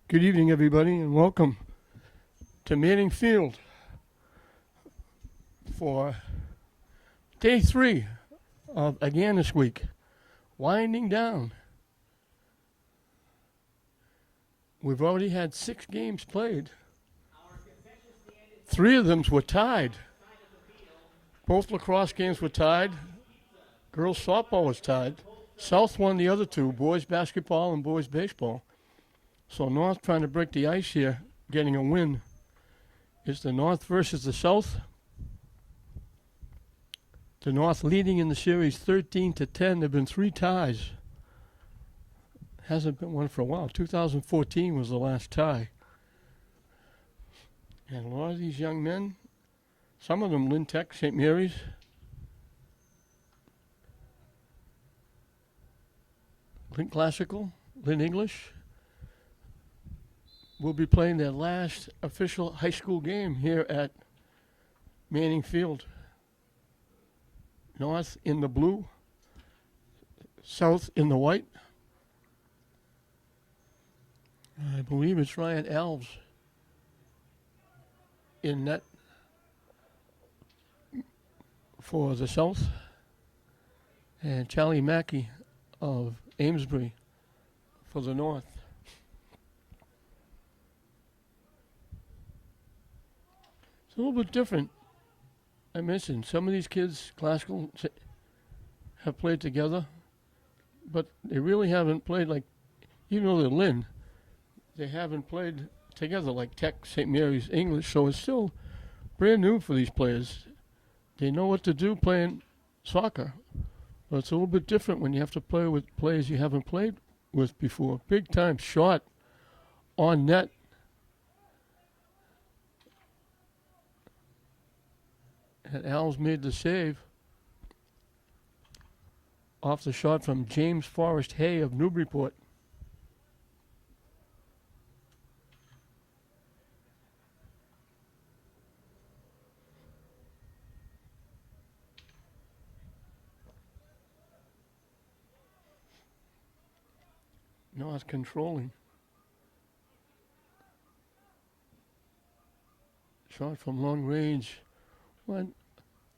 Good evening, everybody, and welcome to Manning Field for day 3 of Agganis week. Winding down. We've already had 6 games played. 3 of them were tied. Both lacrosse games were tied. Girls softball was tied. South won the other 2, boys basketball and boys baseball. So North trying to break the ice here, getting a win. It's the North versus the South. The North leading in the series 13-10. There have been 3 ties. Hasn't been one for a while. 2014 was the last tie. And a lot of these young men, some of them Lynn Tech, St. Mary's, Lynn Classical, Lynn English, will be playing their last official high school game here at Manning Field. North in the blue, South in the white. I believe it's Ryan Alves in net for the South, and Charlie Mackey of Amesbury for the North. It's a little bit different. I mentioned some of these kids, classical, have played together, but they really haven't played like, even though they're Lynn, they haven't played together like Tech, St. Mary's, English, so it's still brand new for these players. They know what to do playing soccer, but it's a little bit different when you have to play with players you haven't played with before. Big time shot on net. And Al's made the save off the shot from James Forrest Hay of Newburyport. North controlling. Shot from long range. Went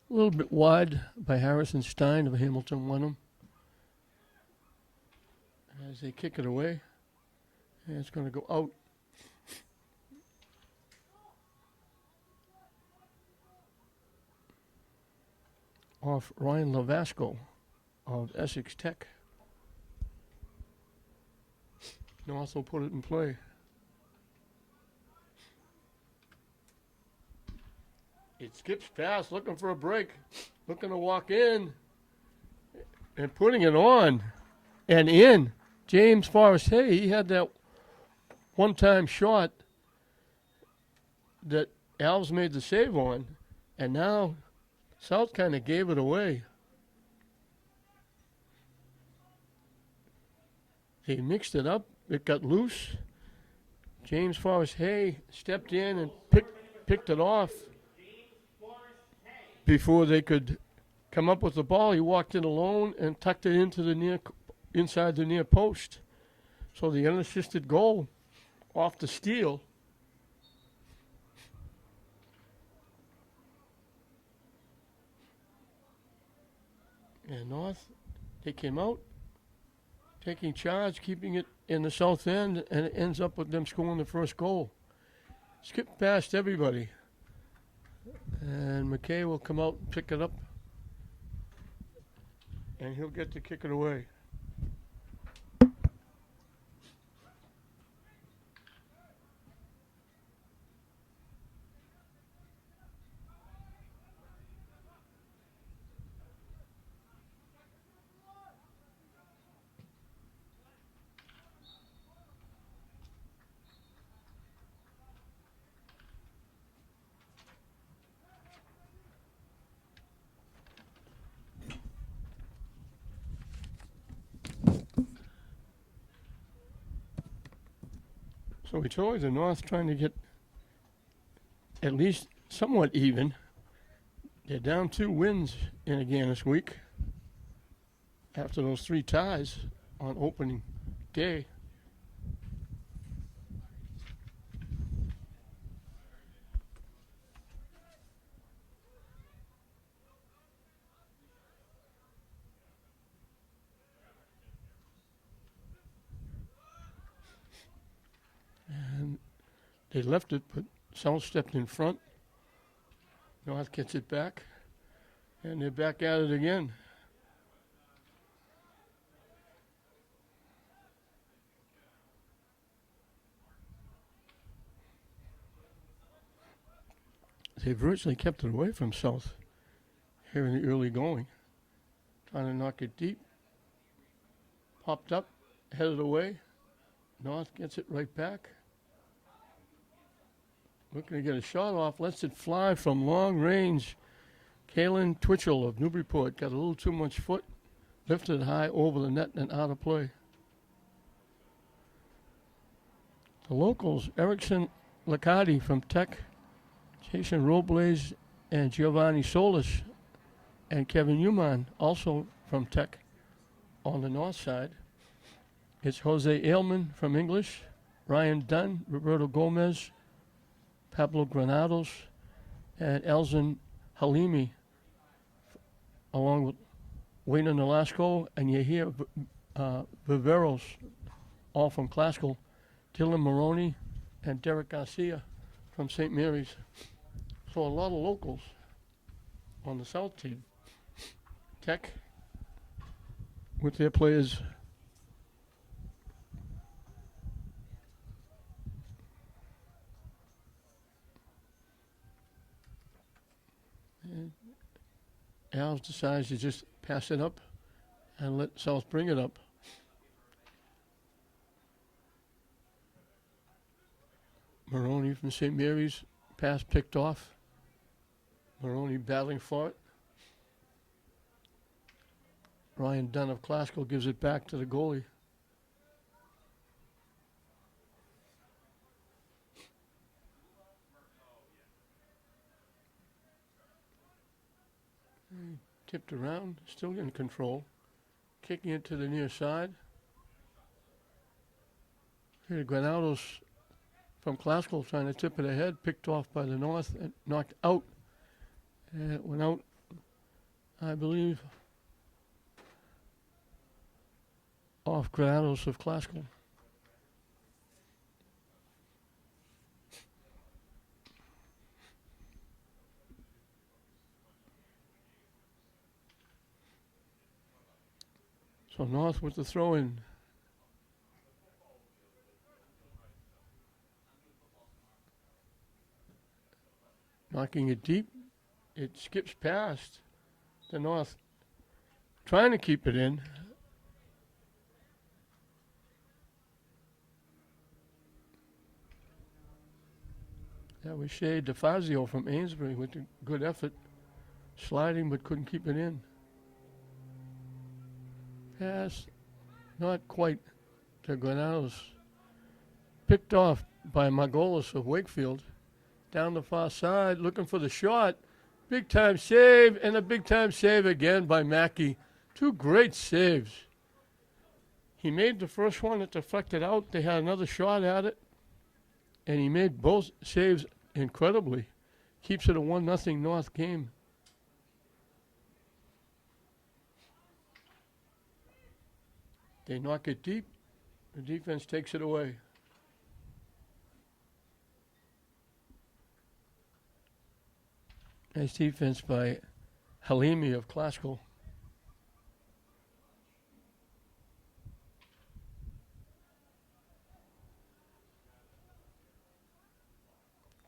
a little bit wide by Harrison Stein of Hamilton Wenham. As they kick it away, and it's going to go out. Off Ryan Lavasco of Essex Tech. North will put it in play. It skips past, looking for a break, looking to walk in, and putting it on and in. James Forrest Hay, he had that one-time shot that Alves made the save on, and now South kind of gave it away. He mixed it up. It got loose. James Forrest Hay stepped in and picked it off. Before they could come up with the ball, he walked in alone and tucked it into the inside the near post. So the unassisted goal off the steal. And North, they came out, taking charge, keeping it in the south end, and it ends up with them scoring the first goal. Skipped past everybody. And McKay will come out and pick it up. And he'll get to kick it away. So we told you the North trying to get at least somewhat even. They're down 2 wins in Agganis week after those 3 ties on opening day. They left it, but South stepped in front. North gets it back, and they're back at it again. They virtually kept it away from South here in the early going. Trying to knock it deep. Popped up, headed away. North gets it right back. Looking to get a shot off, lets it fly from long range. Kalen Twitchell of Newburyport got a little too much foot, lifted high over the net and out of play. The locals, Erickson Lacardi from Tech, Jason Robles and Giovanni Solis, and Kevin Uman, also from Tech, on the north side. It's Jose Ailman from English, Ryan Dunn, Roberto Gomez, Pablo Granados, and Elzin Halimi, along with Wayne Nolasco and Yahir Viveros, all from Classical, Dylan Maroney, and Derek Garcia from St. Mary's. So a lot of locals on the South team. Tech with their players. And Alves decides to just pass it up and let South bring it up. Maroney from St. Mary's, pass picked off. Maroney battling for it. Ryan Dunn of Classical gives it back to the goalie. Tipped around, still in control. Kicking it to the near side. Here, Granados from Classical trying to tip it ahead, picked off by the North and knocked out. And it went out, I believe, off Granados of Classical. So North with the throw-in. Knocking it deep. It skips past the North, trying to keep it in. That was Shea DeFazio from Amesbury with a good effort, sliding but couldn't keep it in. Pass, not quite to Granados. Picked off by Margolis of Wakefield. Down the far side, looking for the shot. Big time save, and a big time save again by Mackey. Two great saves. He made the first one that deflected out. They had another shot at it, and he made both saves incredibly. Keeps it a 1-0 North game. They knock it deep. The defense takes it away. Nice defense by Halimi of Classical.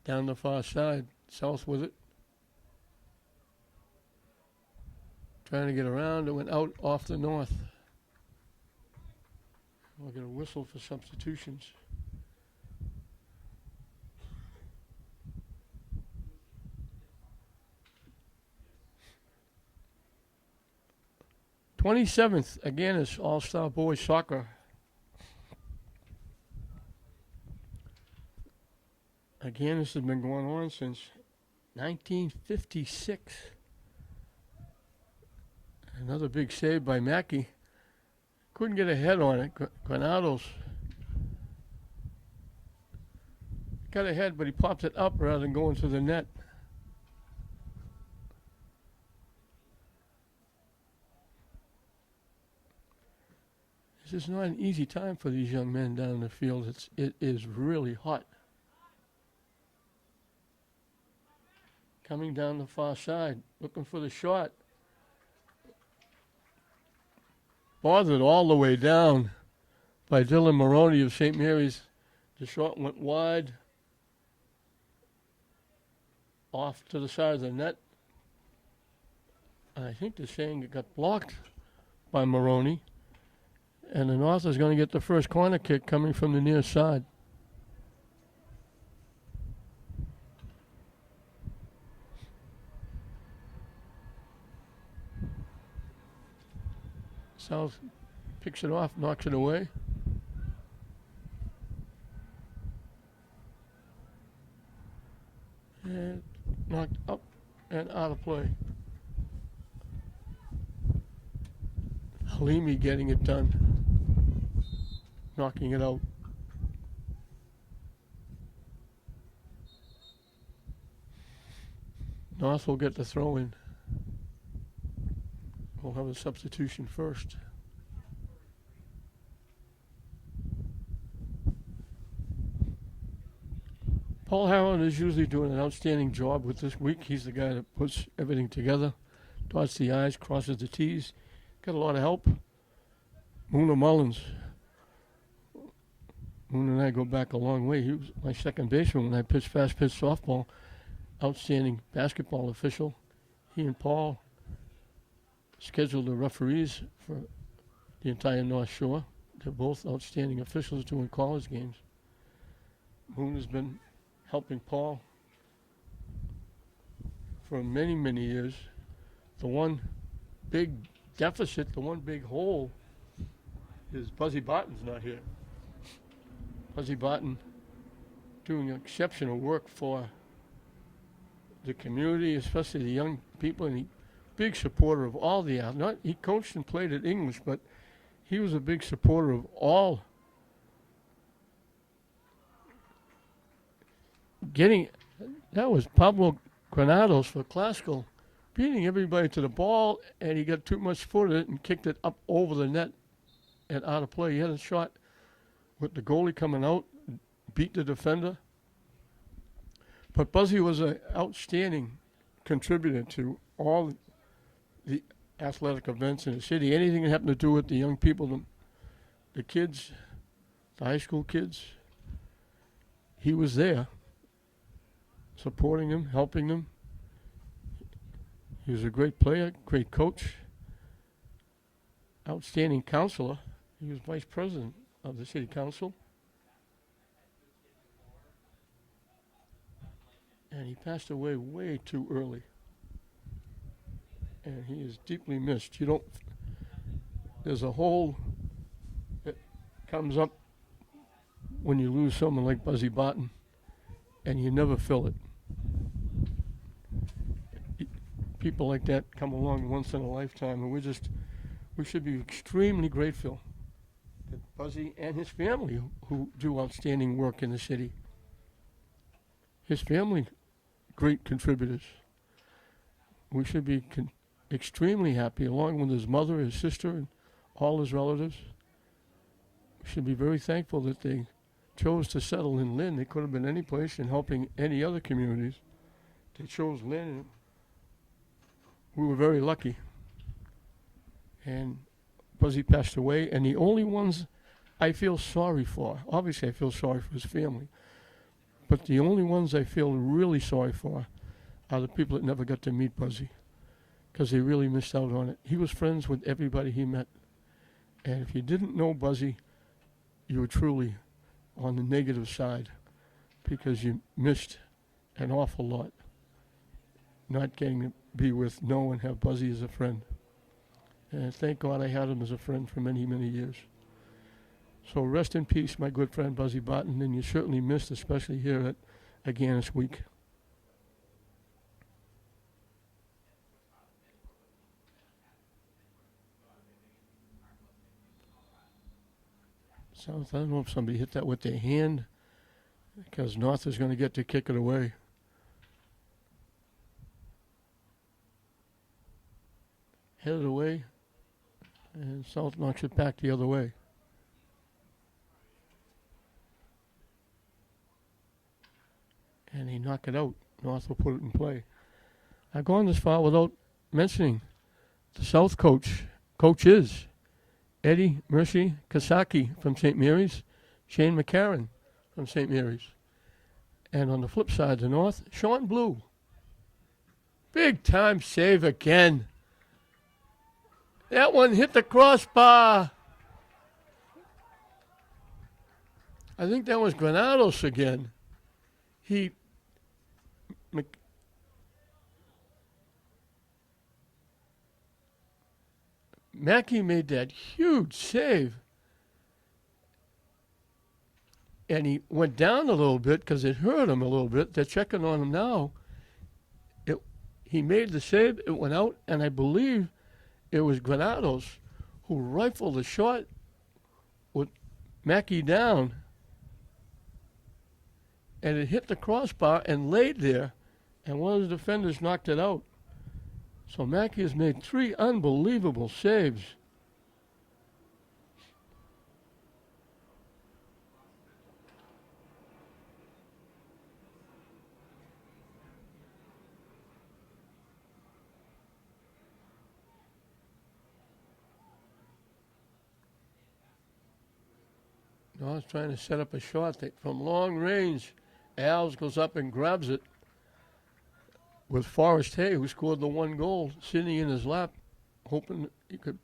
Down the far side, South with it. Trying to get around, it went out off the North. We'll get a whistle for substitutions. '27th, Agganis All-Star Boys Soccer. Agganis has been going on since 1956. Another big save by Mackey. Couldn't get a head on it. Granados got ahead, but he popped it up rather than going to the net. This is not an easy time for these young men down in the field. It is really hot. coming down the far side, looking for the shot. Bothered all the way down by Dylan Maroney of St. Mary's. The shot went wide, off to the side of the net. I think they're saying it got blocked by Maroney. And the North is going to get the first corner kick coming from the near side. South picks it off, knocks it away. And knocked up and out of play. Halimi getting it done. Knocking it out. North will get the throw in. We'll have a substitution first. Paul Harron is usually doing an outstanding job with this week. He's the guy that puts everything together, dots the I's, crosses the T's. Got a lot of help. Moona Mullins. Moon and I go back a long way. He was my second baseman when I pitched fast pitch softball. Outstanding basketball official. He and Paul scheduled the referees for the entire North Shore. They're both outstanding officials doing college games. Moon has been helping Paul for many, many years. The one big deficit, the one big hole is Buzzy Barton's not here. Buzzy Barton doing exceptional work for the community, especially the young people, and he big supporter of all the athletes. He coached and played at English, but he was a big supporter of all. That was Pablo Granados for Classical, beating everybody to the ball, and he got too much foot in it and kicked it up over the net and out of play. He had a shot with the goalie coming out, beat the defender. But Buzzy was an outstanding contributor to all the athletic events in the city. Anything that happened to do with the young people, the kids, the high school kids, he was there, supporting them, helping them. He was a great player, great coach, outstanding counselor. He was vice president of the city council. And he passed away way too early. And he is deeply missed. There's a hole that comes up when you lose someone like Buzzy Barton, and you never fill it. People like that come along once in a lifetime, and we should be extremely grateful that Buzzy and his family, who do outstanding work in the city, his family, great contributors. We should be extremely happy, along with his mother, his sister, and all his relatives. We should be very thankful that they chose to settle in Lynn. They could have been any place and helping any other communities. They chose Lynn, and we were very lucky. And Buzzy passed away, and the only ones I feel sorry for, obviously I feel sorry for his family, but the only ones I feel really sorry for are the people that never got to meet Buzzy, because they really missed out on it. He was friends with everybody he met. And if you didn't know Buzzy, you were truly on the negative side, because you missed an awful lot not getting to be with, know, and have Buzzy as a friend. And thank God I had him as a friend for many, many years. So rest in peace, my good friend Buzzy Barton, and you certainly missed, especially here at Agganis Week. South, I don't know if somebody hit that with their hand, because North is going to get to kick it away. Headed away, and South knocks it back the other way. And he knocked it out. North will put it in play. I've gone this far without mentioning the South coaches, Eddie Mercy Kasaki from St. Mary's, Shane McCarron from St. Mary's. And on the flip side, the North, Sean Blue. Big time save again. That one hit the crossbar. I think that was Granados again. Mackey made that huge save. And he went down a little bit because it hurt him a little bit. They're checking on him now. He made the save, it went out, and I believe it was Granados who rifled the shot with Mackey down. And it hit the crossbar and laid there, and one of the defenders knocked it out. So Mackey has made 3 unbelievable saves. North trying to set up a shot from long range. Alves goes up and grabs it with Forrest Hay, who scored the 1 goal, sitting in his lap, hoping he could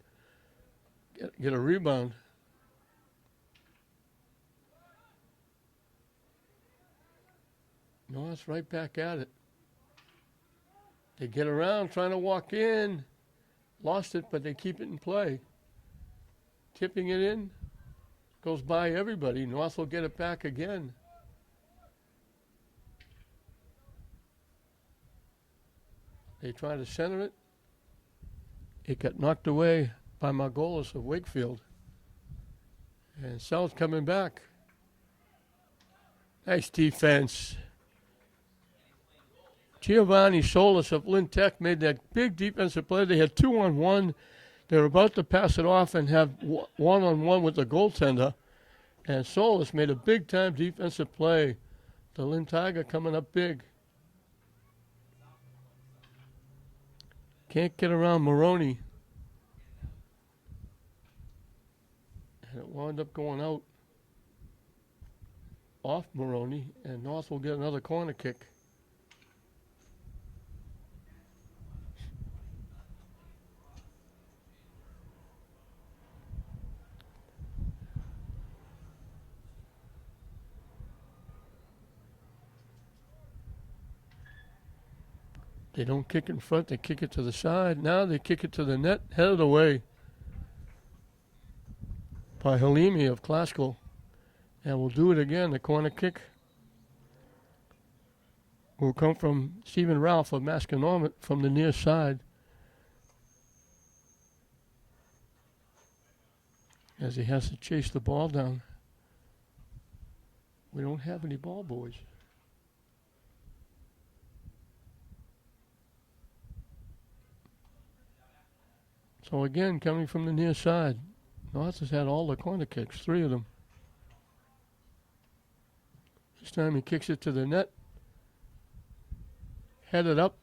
get a rebound. North right back at it. They get around trying to walk in. Lost it, but they keep it in play. Tipping it in. Goes by everybody. North will get it back again. They try to center it. It got knocked away by Margolis of Wakefield. And South coming back. Nice defense. Giovanni Solis of Lynn Tech made that big defensive play. They had 2-on-1. They were about to pass it off and have 1-on-1 with the goaltender. And Solis made a big-time defensive play. The Lynn Tiger coming up big. Can't get around Maroney. And it wound up going out off Maroney, and North will get another corner kick. They don't kick in front, they kick it to the side. Now they kick it to the net, headed away by Halimi of Classical. And we'll do it again. The corner kick will come from Stephen Ralph of Masconomet from the near side. As he has to chase the ball down. We don't have any ball boys. So again, coming from the near side, North has had all the corner kicks, 3 of them. This time he kicks it to the net, headed up,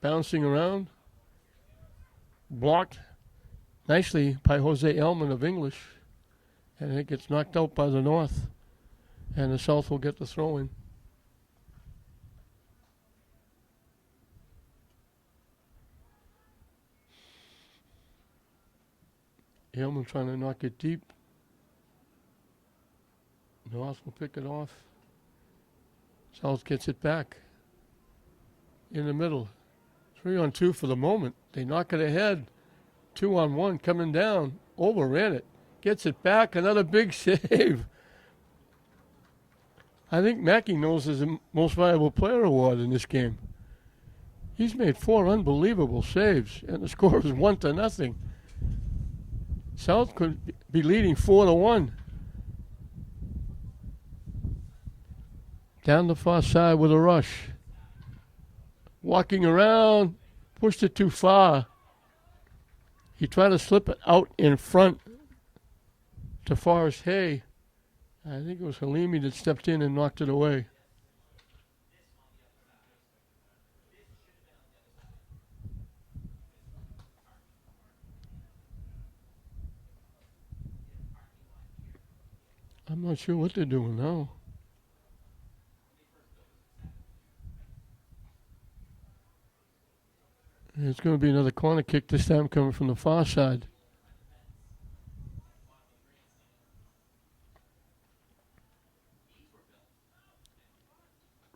bouncing around, blocked nicely by Jose Elman of English, and it gets knocked out by the North, and the South will get the throw in. Elman trying to knock it deep. North will pick it off. South gets it back. In the middle. 3-on-2 for the moment. They knock it ahead. 2-on-1 coming down. Overran it. Gets it back. Another big save. I think Mackey knows his most valuable player award in this game. He's made 4 unbelievable saves, and the score is 1-0. South could be leading 4-1. Down the far side with a rush. Walking around, pushed it too far. He tried to slip it out in front to Forrest Hay. I think it was Halimi that stepped in and knocked it away. I'm not sure what they're doing now. It's going to be another corner kick, this time coming from the far side.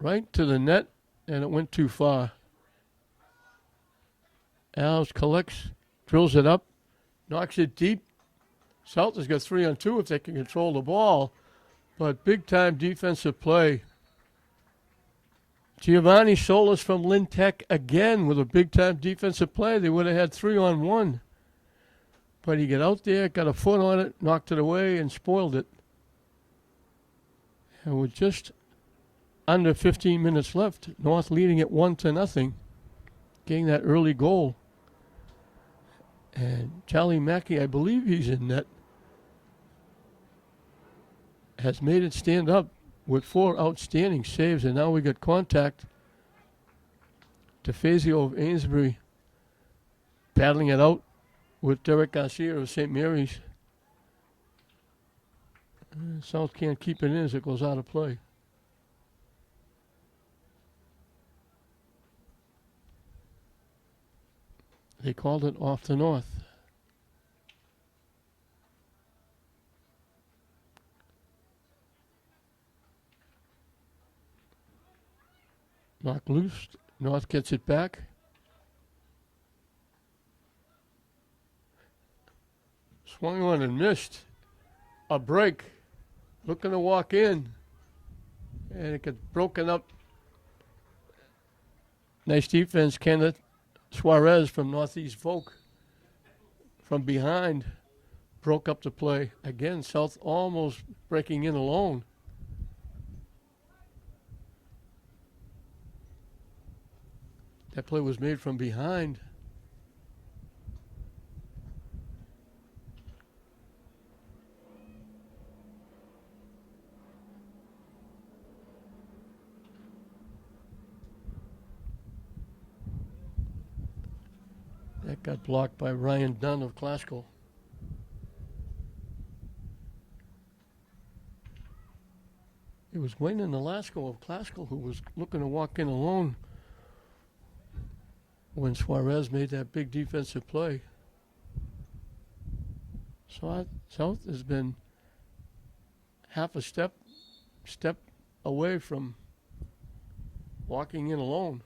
Right to the net, and it went too far. Alves collects, drills it up, knocks it deep. South has got 3-on-2 if they can control the ball, but big-time defensive play. Giovanni Solis from Lynn Tech again with a big-time defensive play. They would have had 3-on-1. But he got out there, got a foot on it, knocked it away, and spoiled it. And with just under 15 minutes left, North leading it 1-0, getting that early goal. And Charlie Mackey, I believe he's in net, has made it stand up with 4 outstanding saves, and now we got contact. DeFazio of Amesbury battling it out with Derek Garcia of St. Mary's. South can't keep it in as it goes out of play. They called it off the North. Knocked loose. North gets it back. Swung on and missed. A break. Looking to walk in. And it gets broken up. Nice defense, Kenneth Suarez from Northeast Folk. From behind. Broke up the play. Again, South almost breaking in alone. That play was made from behind. That got blocked by Ryan Dunn of Classical. It was Wayne Nolasco of Classical who was looking to walk in alone when Suarez made that big defensive play. So South has been half a step away from walking in alone.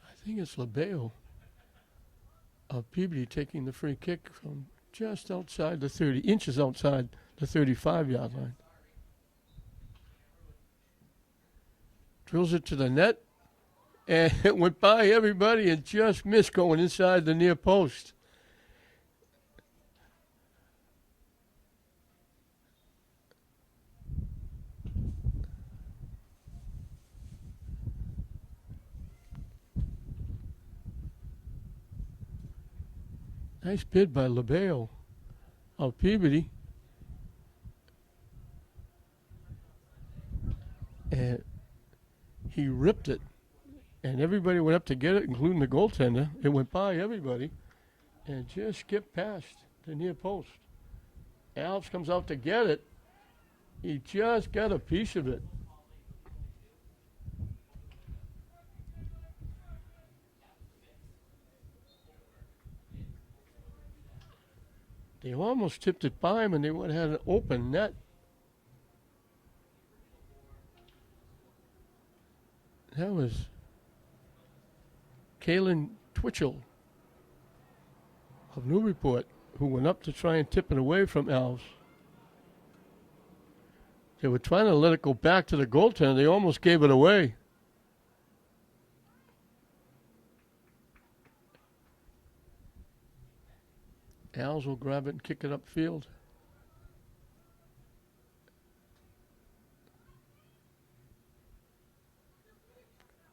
I think it's Labeo of Peabody taking the free kick from just outside the 30 inches outside the 35-yard line. Drills it to the net, and it went by everybody and just missed going inside the near post. Nice bid by Labeo of Peabody. And he ripped it. And everybody went up to get it, including the goaltender. It went by everybody and just skipped past the near post. Alves comes out to get it. He just got a piece of it. They almost tipped it by him, and they would have had an open net. That was Kalen Twitchell of Newburyport, who went up to try and tip it away from Alves. They were trying to let it go back to the goaltender. They almost gave it away. Alves will grab it and kick it upfield.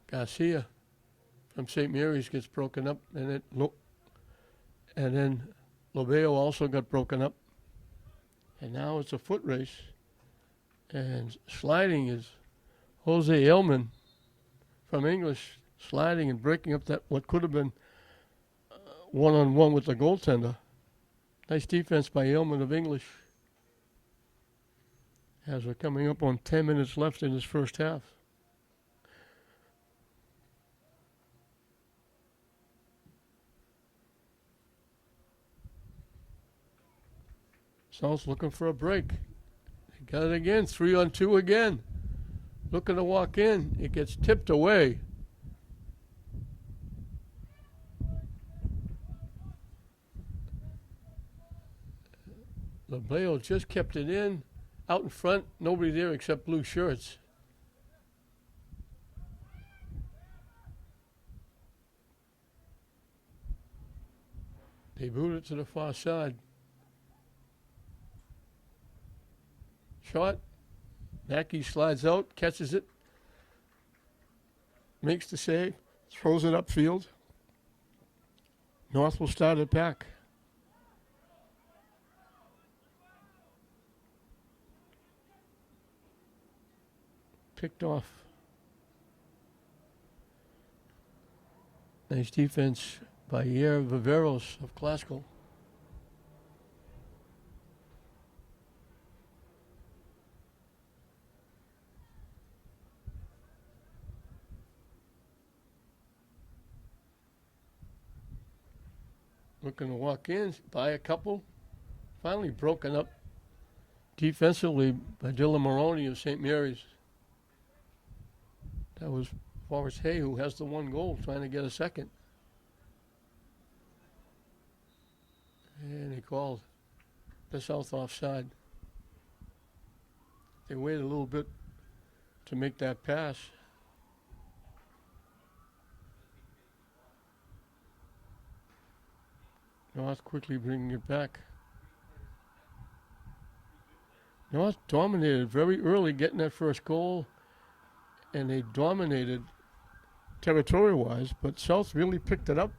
Garcia from St. Mary's gets broken up, and then Lobeo also got broken up. And now it's a foot race. And sliding is Jose Aylman from English sliding and breaking up that what could have been one-on-one with the goaltender. Nice defense by Aylman of English. As we're coming up on 10 minutes left in this first half. South looking for a break. They got it again, 3-on-2 again. Looking to walk in. It gets tipped away. Lebleo just kept it in. Out in front, nobody there except blue shirts. They boot it to the far side. Shot. Mackey slides out, catches it, makes the save, throws it upfield. North will start it back. Picked off. Nice defense by Yair Viveros of Classical. Looking to walk in, by a couple. Finally broken up defensively by Dylan Maroney of St. Mary's. That was Forrest Hay, who has the one goal, trying to get a second. And he called the South offside. They waited a little bit to make that pass. North quickly bringing it back. North dominated very early, getting that first goal, and they dominated territory-wise, but South really picked it up.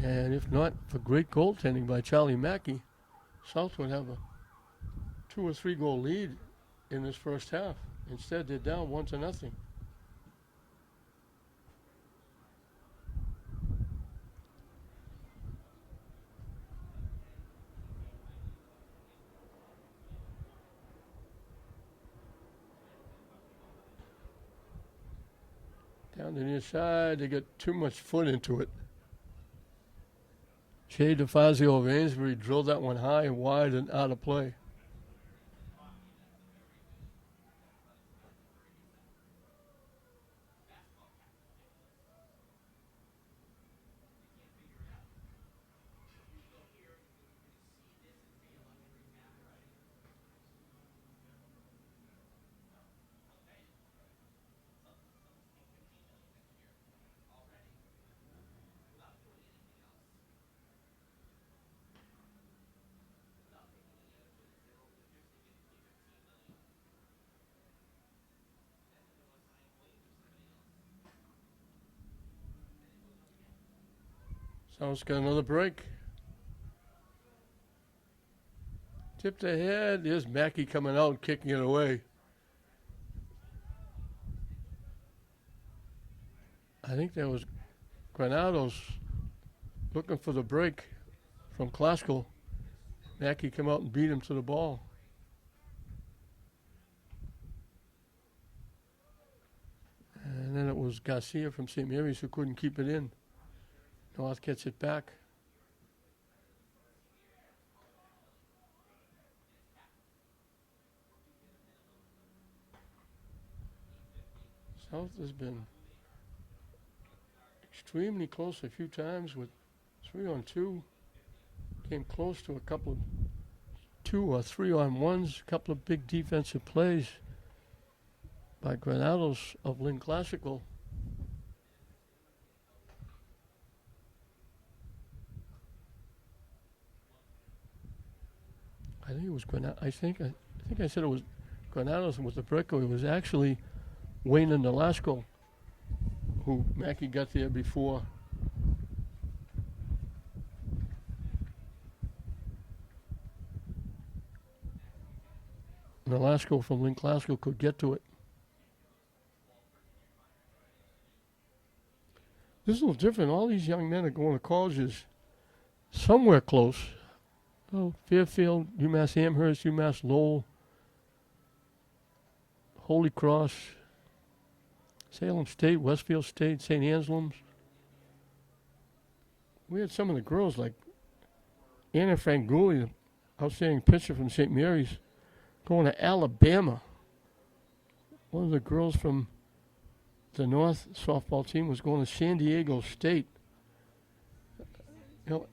And if not for great goaltending by Charlie Mackey, South would have a 2 or 3 goal lead in this first half. Instead, they're down 1-0. Down the near side, they got too much foot into it. Jay DeFazio of Amesbury drilled that one high and wide and out of play. South's got another break. Tipped ahead. There's Mackey coming out and kicking it away. I think that was Granados looking for the break from Classical. Mackey came out and beat him to the ball. And then it was Garcia from St. Mary's who couldn't keep it in. North gets it back. South has been extremely close a few times with 3-on-2. Came close to a couple of 2 or 3-on-1s, a couple of big defensive plays by Granados of Lynn Classical. I think it was I think I said it was Granados with the breakaway. It was actually Wayne and Nolasco who Mackey got there before. Nolasco from Link Glasgow could get to it. This is a little different. All these young men are going to colleges somewhere close. Oh, Fairfield, UMass Amherst, UMass Lowell, Holy Cross, Salem State, Westfield State, St. Anselm's. We had some of the girls like Anna Franguli, outstanding pitcher from St. Mary's, going to Alabama. One of the girls from the North softball team was going to San Diego State. You know,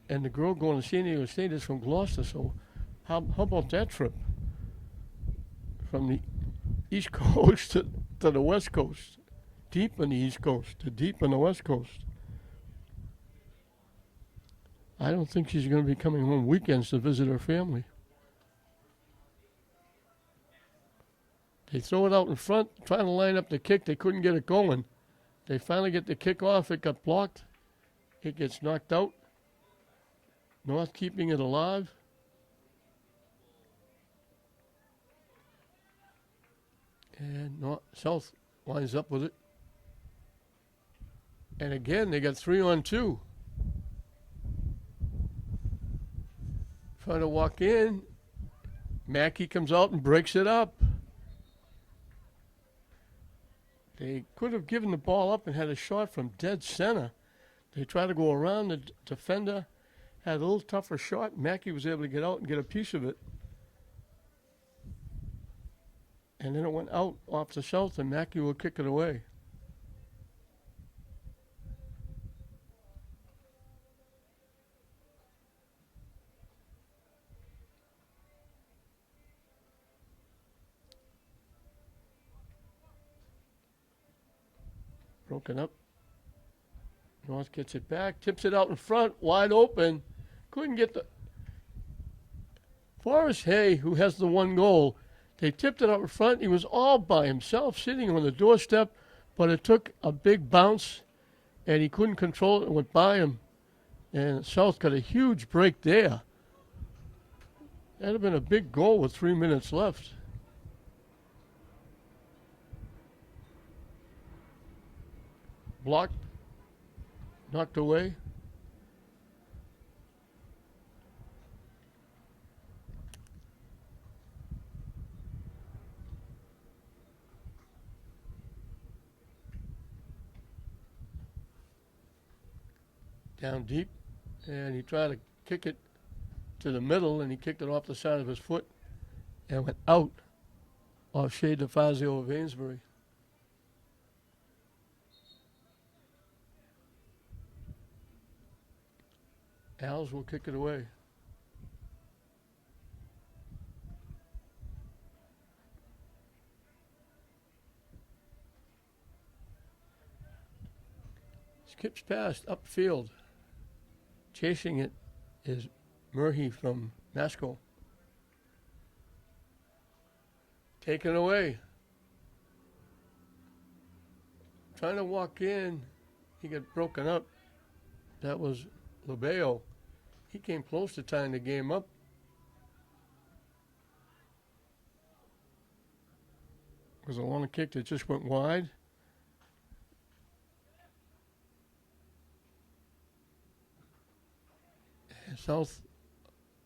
and the girl going to San Diego State is from Gloucester, so how about that trip? From the East Coast to the West Coast. Deep in the East Coast to deep in the West Coast. I don't think she's going to be coming home weekends to visit her family. They throw it out in front, trying to line up the kick. They couldn't get it going. They finally get the kick off. It got blocked. It gets knocked out. North keeping it alive. And South lines up with it. And again, they got 3-on-2. Trying to walk in. Mackey comes out and breaks it up. They could have given the ball up and had a shot from dead center. They tried to go around the defender, had a little tougher shot. Mackey was able to get out and get a piece of it. And then it went out off the South, and Mackey will kick it away. Broken up. North gets it back, tips it out in front, wide open. Couldn't get the... Forrest Hay, who has the one goal, they tipped it out in front. He was all by himself sitting on the doorstep, but it took a big bounce, and he couldn't control it and went by him. And South got a huge break there. That would have been a big goal with 3 minutes left. Blocked, knocked away. Down deep, and he tried to kick it to the middle, and he kicked it off the side of his foot and went out off Shea DeFazio of Amesbury. Als will kick it away. Skips past upfield. Chasing it is Murphy from Masco. Taken away. Trying to walk in. He got broken up. That was Labeo. He came close to tying the game up. It was a long kick that just went wide. And South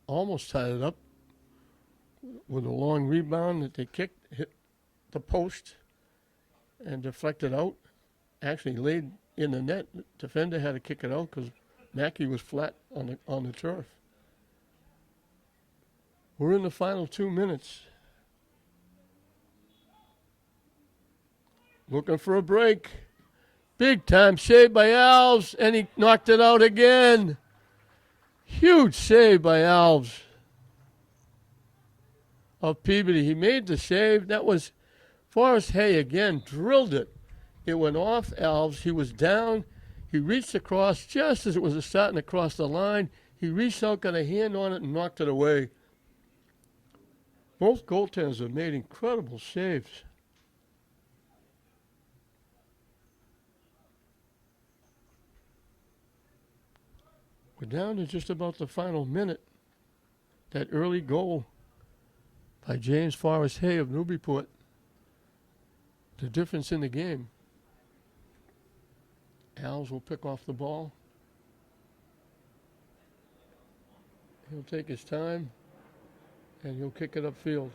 almost tied it up with a long rebound that they kicked, hit the post, and deflected out. Actually laid in the net. The defender had to kick it out because Mackey was flat on the turf. We're in the final 2 minutes. Looking for a break. Big time save by Alves, and he knocked it out again. Huge save by Alves of Peabody. He made the save. That was Forrest Hay again, drilled it. It went off Alves. He was down. He reached across just as it was starting to cross the line. He reached out, got a hand on it, and knocked it away. Both goaltenders have made incredible saves. We're down to just about the final minute. That early goal by James Forrest Hay of Newburyport. The difference in the game. Alves will pick off the ball. He'll take his time, and he'll kick it upfield.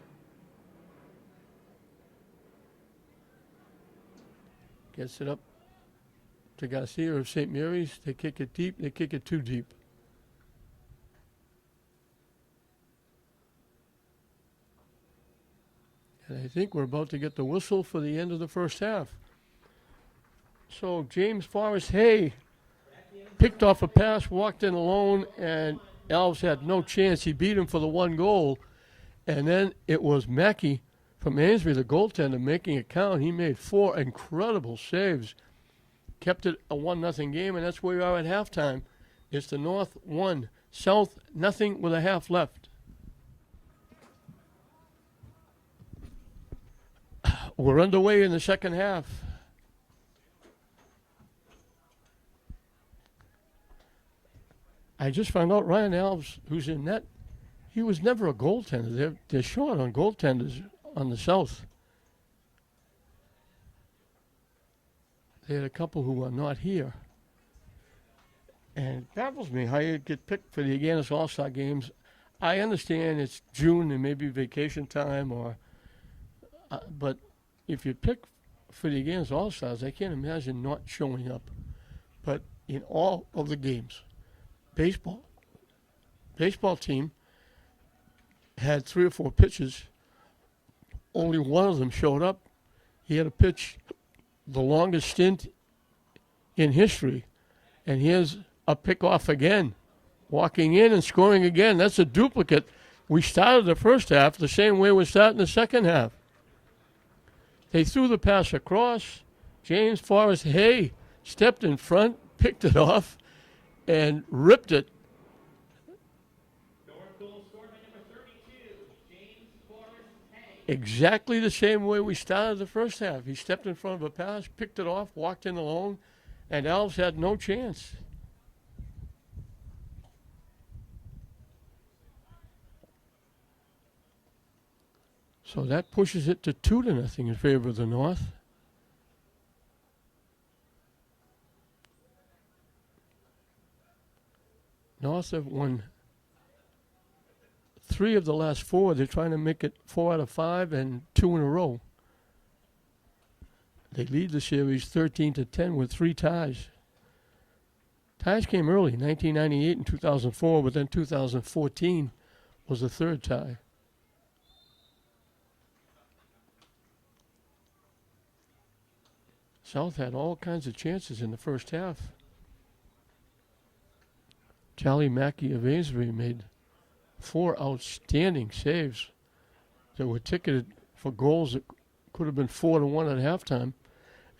Gets it up to Garcia of St. Mary's. They kick it deep. They kick it too deep. And I think we're about to get the whistle for the end of the first half. So James Forrest Hay picked off a pass, walked in alone, and Alves had no chance. He beat him for the 1 goal. And then it was Mackey from Amesbury, the goaltender, making it count. He made 4 incredible saves. Kept it a 1-0 game, and that's where we are at halftime. It's the North 1, South 0 with a half left. We're underway in the second half. I just found out Ryan Alves, who's in net, he was never a goaltender. They're short on goaltenders on the South. They had a couple who are not here. And it baffles me how you get picked for the Agganis All-Star games. I understand it's June and maybe vacation time, but if you pick for the Agganis All-Stars, I can't imagine not showing up. But in all of the games, baseball team had 3 or 4 pitches. Only one of them showed up. He had a pitch the longest stint in history. And here's a pickoff again. Walking in and scoring again. That's a duplicate. We started the first half the same way we're starting the second half. They threw the pass across. James Forrest Hay stepped in front, picked it off, and ripped it. North goal scored by number 32, James Forrest Hay. Exactly the same way we started the first half. He stepped in front of a pass, picked it off, walked in alone, and Alves had no chance. So that pushes it to 2-0 in favor of the North. North have won 3 of the last 4. They're trying to make it 4 out of 5 and 2 in a row. They lead the series 13-10 with 3 ties. Ties came early, 1998 and 2004, but then 2014 was the 3rd tie. South had all kinds of chances in the first half. Charlie Mackey of Amesbury made 4 outstanding saves that were ticketed for goals that could have been 4-1 at halftime.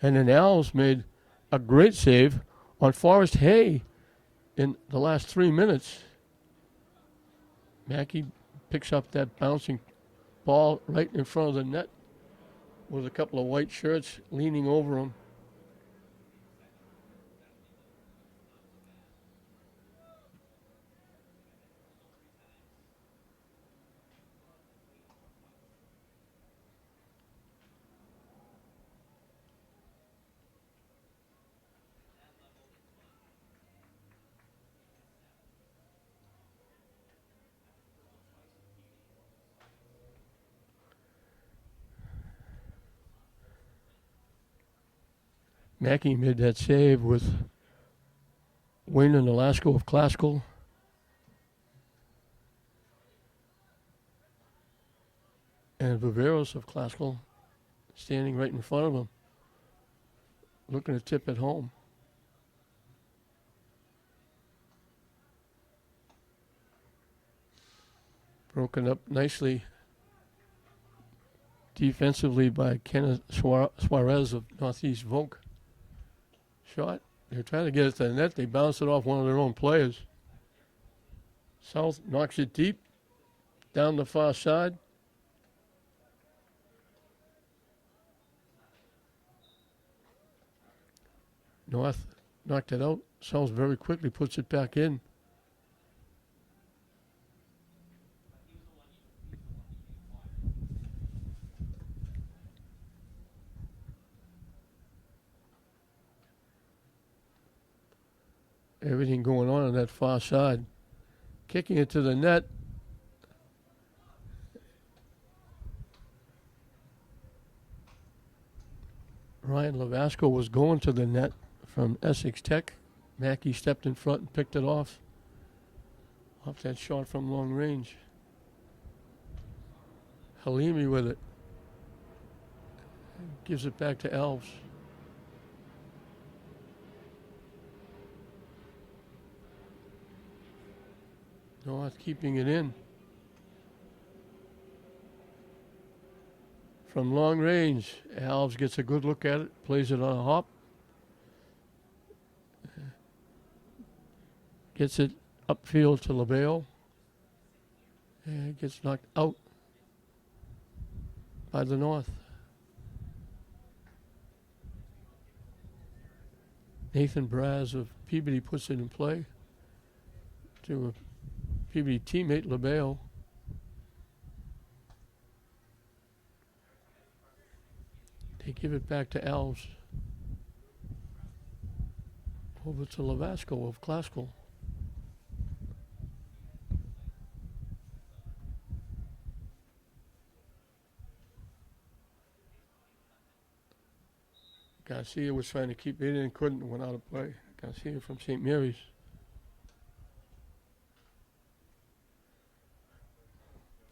And then Alves made a great save on Forrest Hay in the last 3 minutes. Mackey picks up that bouncing ball right in front of the net with a couple of white shirts leaning over him. Mackey made that save with Wayne and Alasko of Classical. And Viveros of Classical standing right in front of him, looking to tip it home. Broken up nicely defensively by Kenneth Suarez of Northeast Volk. Shot. They're trying to get it to the net. They bounce it off one of their own players. South knocks it deep down the far side. North knocked it out. South very quickly puts it back in. everything going on that far side. Kicking it to the net. Ryan Lavasco was going to the net from Essex Tech. Mackey stepped in front and picked it off that shot from long range. Halimi with it. Gives it back to Elves. North keeping it in. From long range, Elves gets a good look at it, plays it on a hop. Gets it upfield to LaBelle. And it gets knocked out by the North. Nathan Braz of Peabody puts it in play to a Peabody teammate, LaBelle. They give it back to Elves. Over to Lavasco of Classical. Garcia was trying to keep it in, couldn't, went out of play. Garcia from St. Mary's.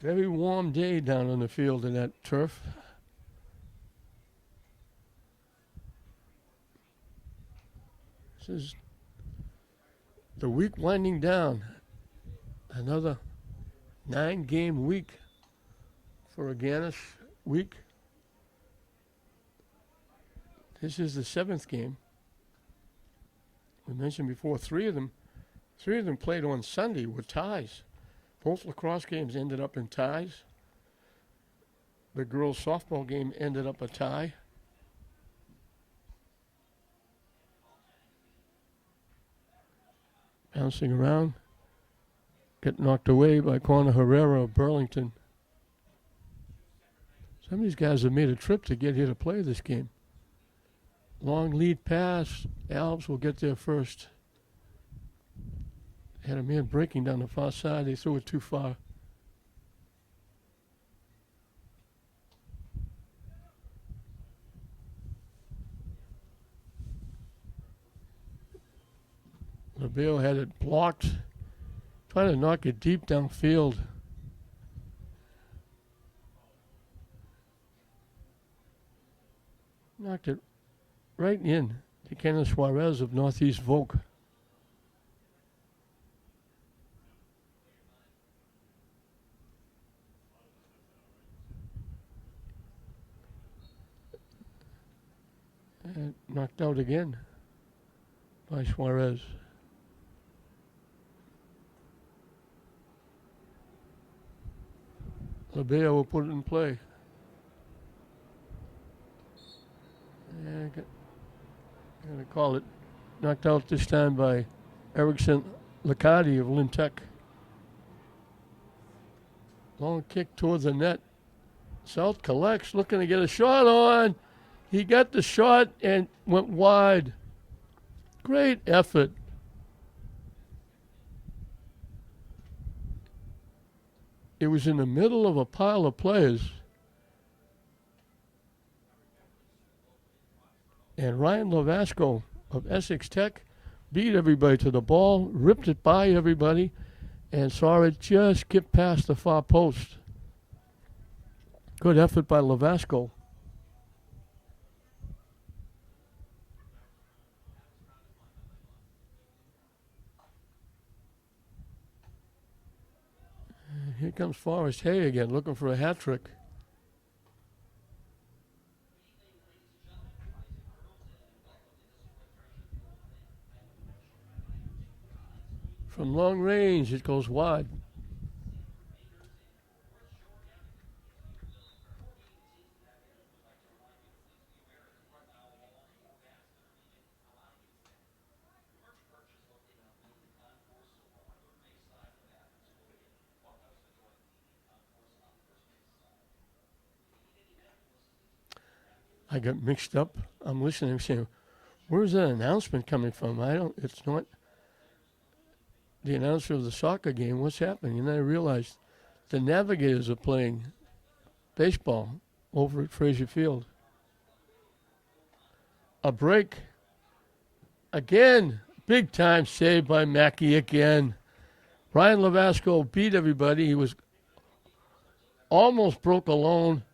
Very warm day down on the field in that turf. This is the week winding down. Another 9-game week for Agganis week. This is the 7th game. We mentioned before, three of them played on Sunday with ties. Both lacrosse games ended up in ties. The girls' softball game ended up a tie. Bouncing around. Get knocked away by Connor Herrera of Burlington. Some of these guys have made a trip to get here to play this game. Long lead pass. Alves will get there first. Had a man breaking down the far side. They threw it too far. LaBelle had it blocked. Trying to knock it deep downfield. Knocked it right in to Kenneth Suarez of Northeast Volk. And knocked out again by Suarez. LaBelle will put it in play. And going to call it. Knocked out this time by Erickson Liccardi of Lynn Tech. Long kick towards the net. South collects, looking to get a shot on. He got the shot and went wide. Great effort. It was in the middle of a pile of players. And Ryan Lavasco of Essex Tech beat everybody to the ball, ripped it by everybody, and saw it just skip past the far post. Good effort by Lavasco. Here comes Forrest Hay again, looking for a hat trick. From long range, it goes wide. I got mixed up. I'm listening, saying, where's that announcement coming from? It's not the announcer of the soccer game, what's happening? And then I realized the Navigators are playing baseball over at Frazier Field. A break. Again, big time save by Mackey again. Ryan Lavasco beat everybody. He was almost broke alone.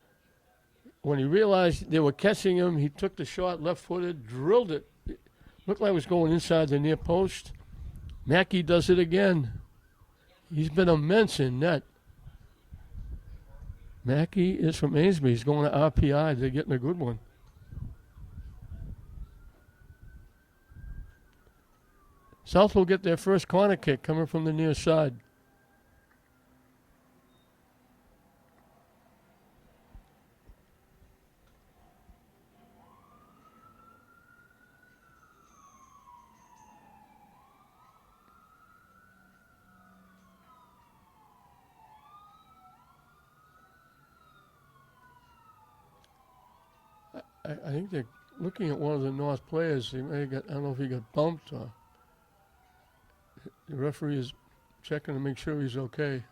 When he realized they were catching him, he took the shot left-footed, drilled it. It looked like it was going inside the near post. Mackey does it again. He's been immense in net. Mackey is from Amesbury. He's going to RPI. They're getting a good one. South will get their first corner kick coming from the near side. I think they're looking at one of the North players. He may have got, I don't know if he got bumped or the referee is checking to make sure he's okay.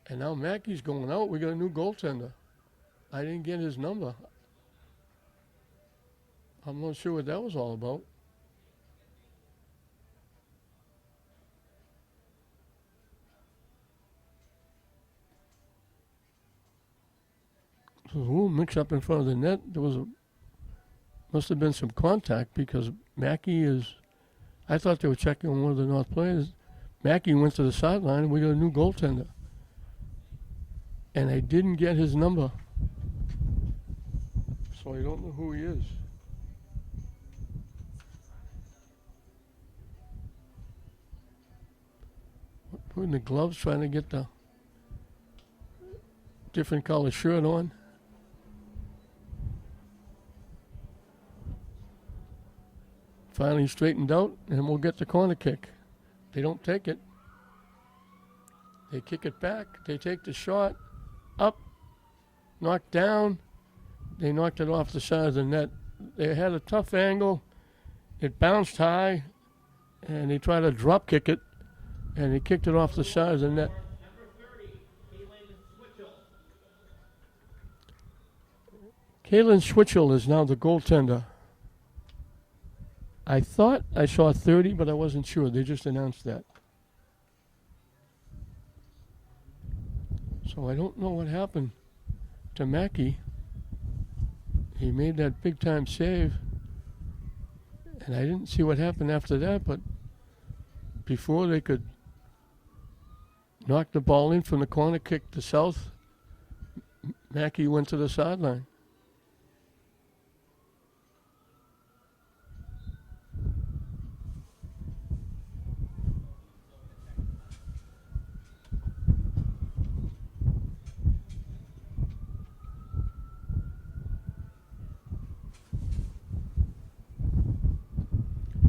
And now Mackey's going out. We got a new goaltender. I didn't get his number. I'm not sure what that was all about. There was a little mix-up in front of the net. Must have been some contact because Mackey is. I thought they were checking on one of the North players. Mackey went to the sideline, and we got a new goaltender. And I didn't get his number, so I don't know who he is. Putting the gloves, trying to get the different color shirt on. Finally straightened out, and we'll get the corner kick. They don't take it. They kick it back. They take the shot. Up. Knocked down. They knocked it off the side of the net. They had a tough angle. It bounced high, and they tried to drop kick it, and he kicked it off the side of the net. Kaylin Switchell is now the goaltender. I thought I saw 30, but I wasn't sure. They just announced that. So I don't know what happened to Mackey. He made that big-time save, and I didn't see what happened after that, but before they could knock the ball in from the corner kick to South, Mackey went to the sideline.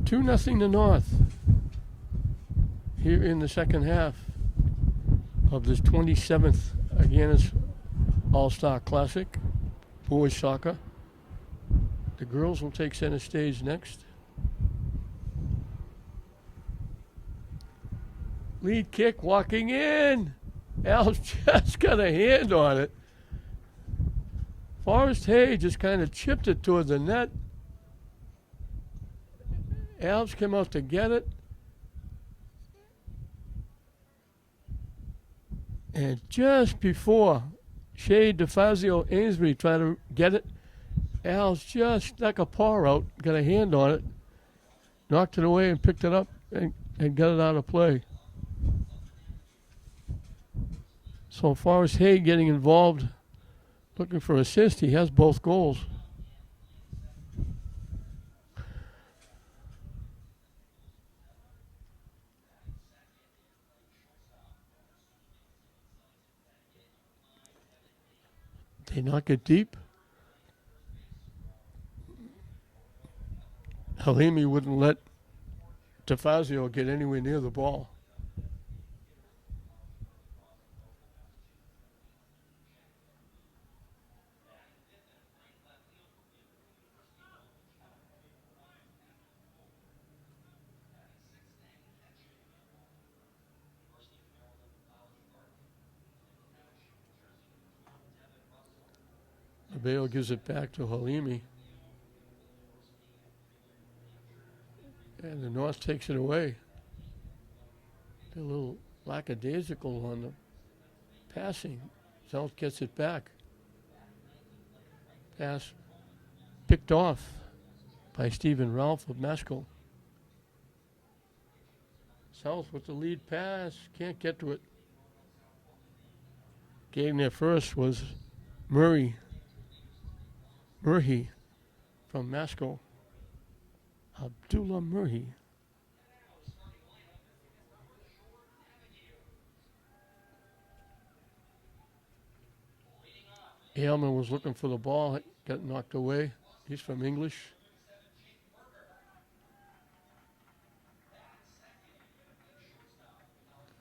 Two nothing to North here in the second half of this 27th Agganis All-Star Classic, boys soccer. The girls will take center stage next. Lead kick walking in. Al's just got a hand on it. Forrest Hay just kind of chipped it toward the net. Alves came out to get it. And just before Shea DeFazio Amesbury tried to get it, Alves just stuck a paw out, got a hand on it, knocked it away and picked it up and got it out of play. So Forrest Hay getting involved, looking for assist. He has both goals. They knock it deep. Halimi wouldn't let DeFazio get anywhere near the ball. Abeo gives it back to Halimi. And the North takes it away. They're a little lackadaisical on the passing. South gets it back. Pass picked off by Stephen Ralph of Masco. South with the lead pass. Can't get to it. Getting there first was Murray from Masco. Abdullah Murray. Aylman was looking for the ball, got knocked away. He's from English.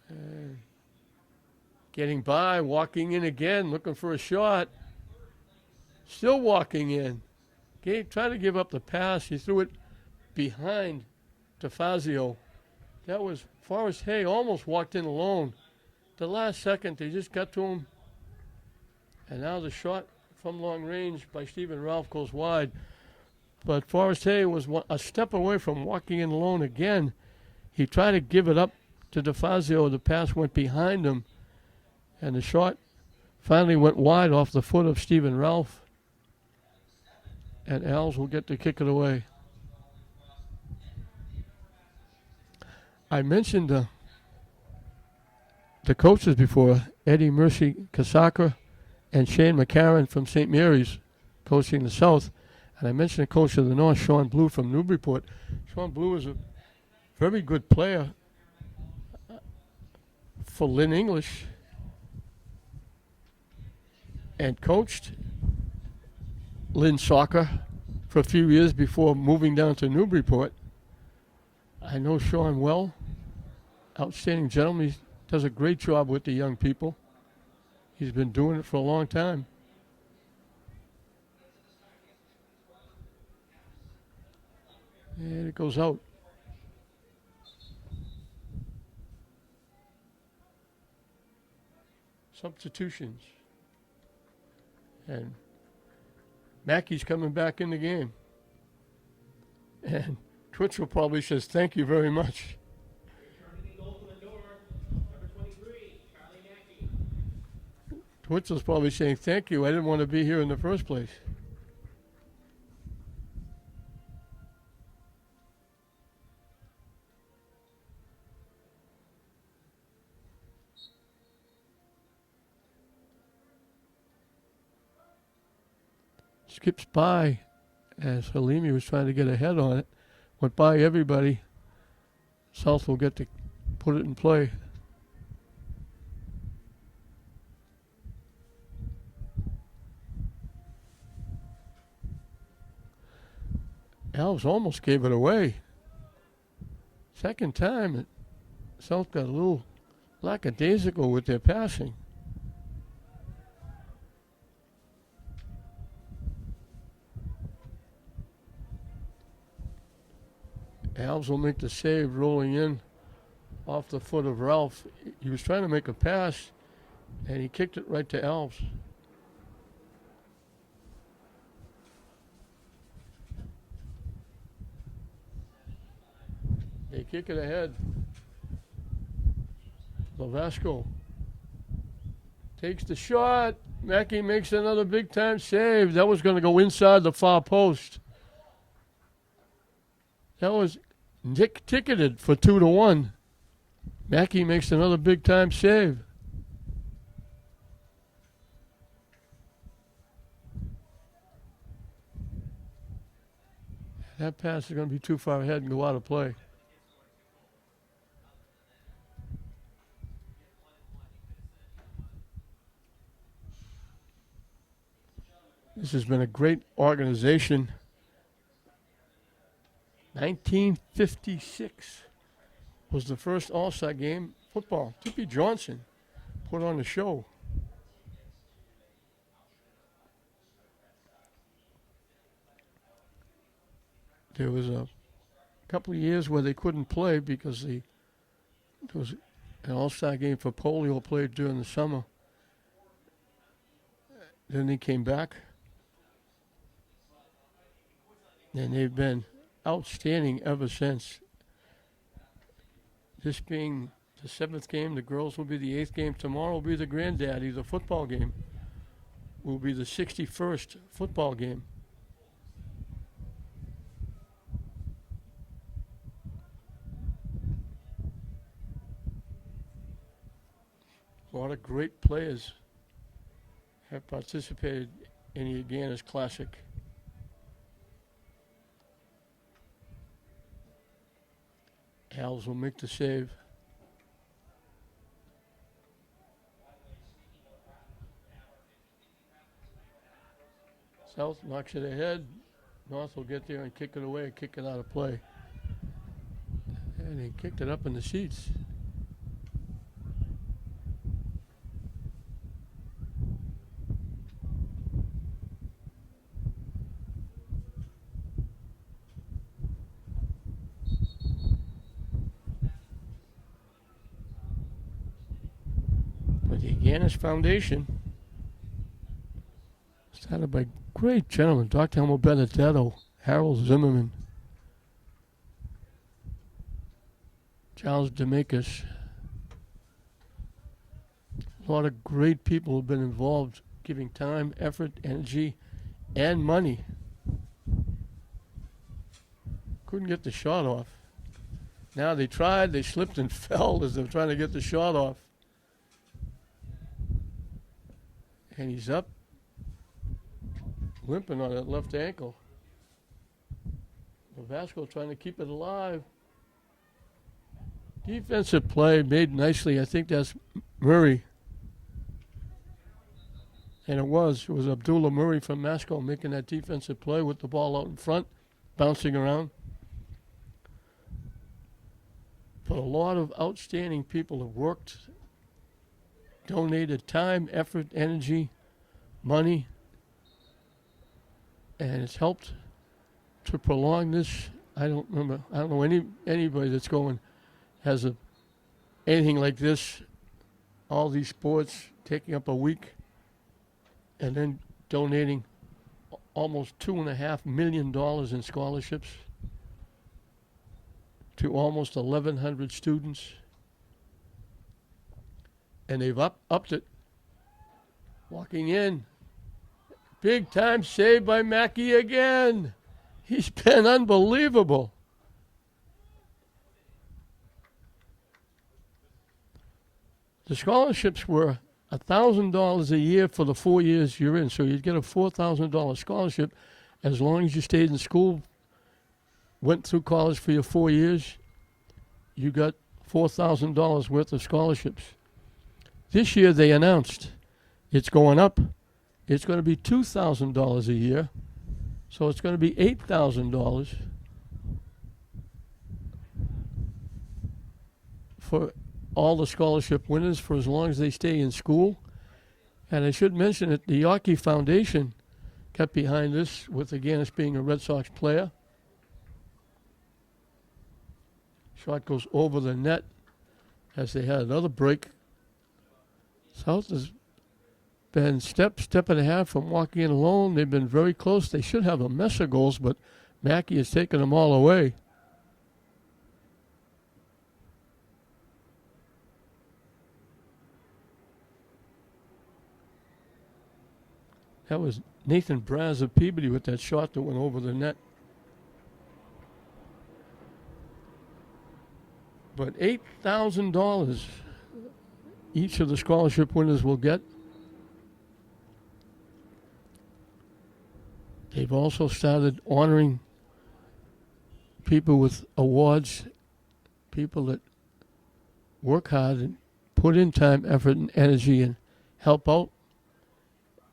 And getting by, walking in again, looking for a shot. Still walking in. Tried to give up the pass. He threw it behind DeFazio. That was Forrest Hay almost walked in alone. The last second, they just got to him. And now the shot from long range by Stephen Ralph goes wide. But Forrest Hay was a step away from walking in alone again. He tried to give it up to DeFazio. The pass went behind him. And the shot finally went wide off the foot of Stephen Ralph. And Alves will get to kick it away. I mentioned the coaches before, Eddie Mercy Kasaka and Shane McCarron from St. Mary's coaching the South. And I mentioned the coach of the North, Sean Blue from Newburyport. Sean Blue is a very good player for Lynn English and coached Lynn soccer for a few years before moving down to Newburyport. I know Sean well. Outstanding gentleman. He does a great job with the young people. He's been doing it for a long time. And it goes out. Substitutions. And Mackey's coming back in the game. And Twitchell probably says, thank you very much. Returning the goal from the North, number 23, Charlie Mackey. Twitchell's probably saying, thank you. I didn't want to be here in the first place. Skips by as Halimi was trying to get ahead on it. Went by everybody. South will get to put it in play. Alves almost gave it away. Second time, South got a little lackadaisical with their passing. Alves will make the save rolling in off the foot of Ralph. He was trying to make a pass, and he kicked it right to Alves. They kick it ahead. Lovasco takes the shot. Mackey makes another big-time save. That was going to go inside the far post. That was Nick ticketed for 2-1. Mackey makes another big-time save. That pass is going to be too far ahead and go out of play. This has been a great organization. 1956 was the first All-Star game football. Tippy Johnson put on the show. There was a couple of years where they couldn't play because there was an All-Star game for polio played during the summer. Then they came back And they've been outstanding ever since. This being the 7th game, the girls will be the 8th game. Tomorrow will be the granddaddy, the football game. Will be the 61st football game. A lot of great players have participated in the Agganis Classic. Als will make the save. South knocks it ahead. North will get there and kick it away, kick it out of play. And he kicked it up in the seats. But the Agganis Foundation, started by great gentlemen, Dr. Elmo Benedetto, Harold Zimmerman, Charles Demakis. A lot of great people have been involved, giving time, effort, energy, and money. Couldn't get the shot off. Now they tried, they slipped and fell as they were trying to get the shot off. And he's up, limping on that left ankle. Vasco trying to keep it alive. Defensive play made nicely. I think that's Murray. And it was Abdullah Murray from Masco making that defensive play with the ball out in front, bouncing around. But a lot of outstanding people have worked, donated time, effort, energy, money, and it's helped to prolong this. I don't know anybody that's has anything like this. All these sports taking up a week, and then donating almost $2.5 million in scholarships to almost 1,100 students. And they've upped it. Walking in, big time save by Mackey again. He's been unbelievable. The scholarships were $1,000 a year for the 4 years you're in. So you'd get a $4,000 scholarship as long as you stayed in school, went through college for your 4 years. You got $4,000 worth of scholarships. This year they announced it's going up. It's going to be $2,000 a year. So it's going to be $8,000 for all the scholarship winners for as long as they stay in school. And I should mention that the Yawkey Foundation got behind this, with Agganis being a Red Sox player. Shot goes over the net as they had another break. South has been step and a half from walking in alone. They've been very close. They should have a mess of goals, but Mackey has taken them all away. That was Nathan Braz of Peabody with that shot that went over the net. But $8,000 each of the scholarship winners will get. They've also started honoring people with awards, people that work hard and put in time, effort, and energy and help out.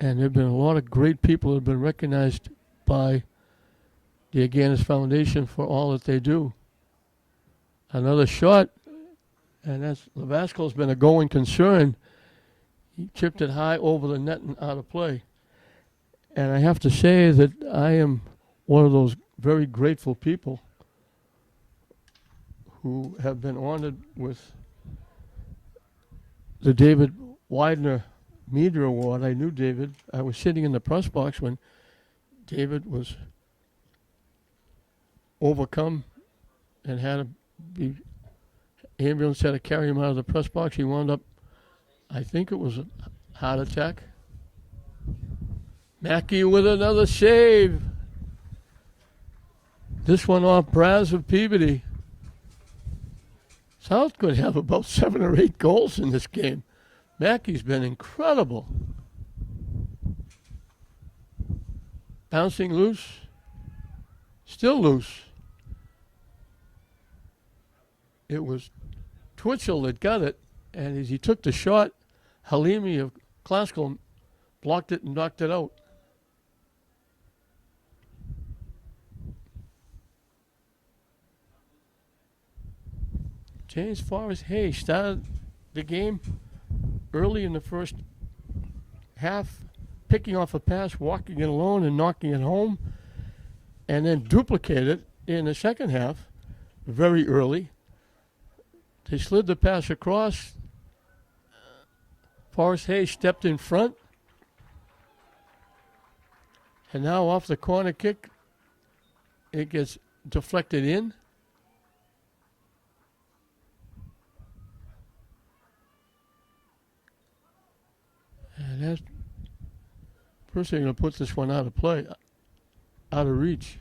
And there have been a lot of great people that have been recognized by the Agganis Foundation for all that they do. Another shot, and that's Lavasco's been a going concern. He chipped it high over the net and out of play. And I have to say that I am one of those very grateful people who have been honored with the David Widener Meader Award. I knew David. I was sitting in the press box when David was overcome and had to be, ambulance had to carry him out of the press box. He wound up, I think it was a heart attack. Mackey with another save. This one off Braz of Peabody. South could have about 7 or 8 goals in this game. Mackey's been incredible. Bouncing loose. Still loose. It was Twitchell that got it, and as he took the shot, Halimi of Classical blocked it and knocked it out. James Forrest Hayes started the game early in the first half, picking off a pass, walking it alone and knocking it home, and then duplicated it in the second half very early. They slid the pass across. Forrest Hayes stepped in front. And now off the corner kick, it gets deflected in. And that's first thing going to put this one out of play, out of reach.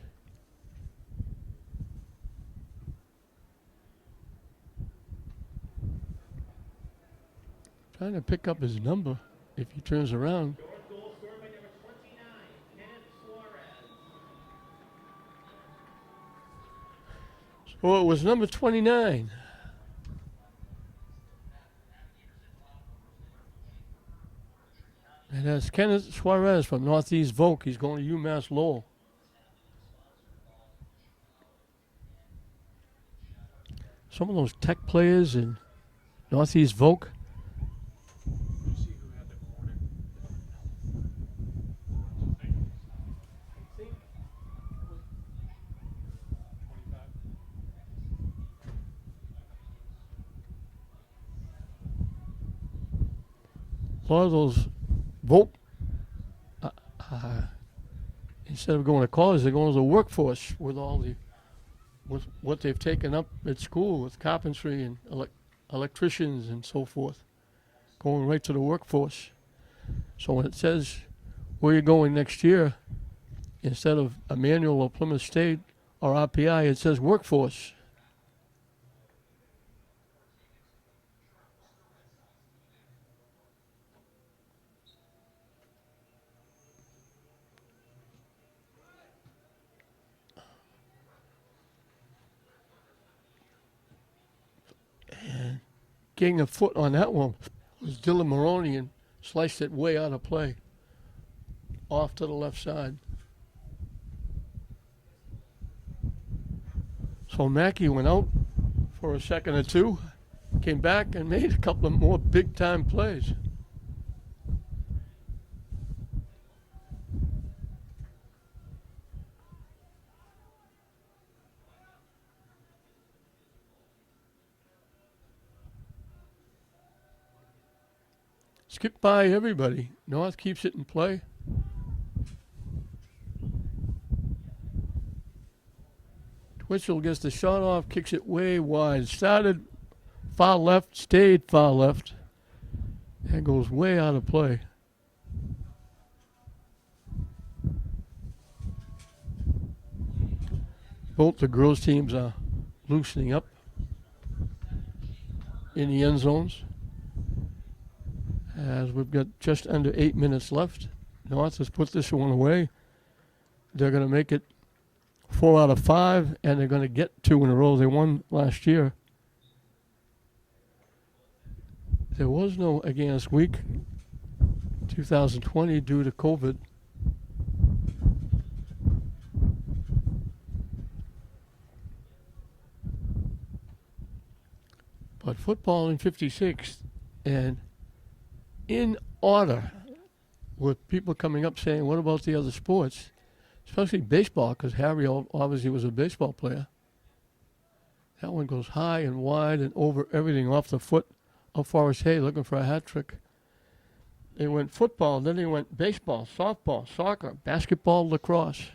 Trying to pick up his number if he turns around. Fourth goal scored by number 29, Kenneth Suarez. So it was number 29. And that's Kenneth Suarez from Northeast Volk. He's going to UMass Lowell. Some of those tech players in Northeast Volk. A lot of those Volk, instead of going to college, they're going to the workforce with all the, with what they've taken up at school with carpentry and electricians and so forth, going right to the workforce. So when it says where you're going next year, instead of Emmanuel or Plymouth State or RPI, it says workforce. Getting a foot on that one was Dylan Maroney and sliced it way out of play, off to the left side. So Mackey went out for a second or two, came back and made a couple of more big-time plays. Skip by everybody. North keeps it in play. Twitchell gets the shot off, kicks it way wide. Started far left, stayed far left, and goes way out of play. Both the girls' teams are loosening up in the end zones. As we've got just under 8 minutes left. North has put this one away. They're going to make it 4 out of 5, and they're going to get 2 in a row. They won last year. There was no Agganis week 2020 due to COVID. But football in 56, and in order, with people coming up saying, what about the other sports? Especially baseball, because Harry obviously was a baseball player. That one goes high and wide and over everything off the foot of Forrest Hay looking for a hat trick. They went football, then they went baseball, softball, soccer, basketball, lacrosse.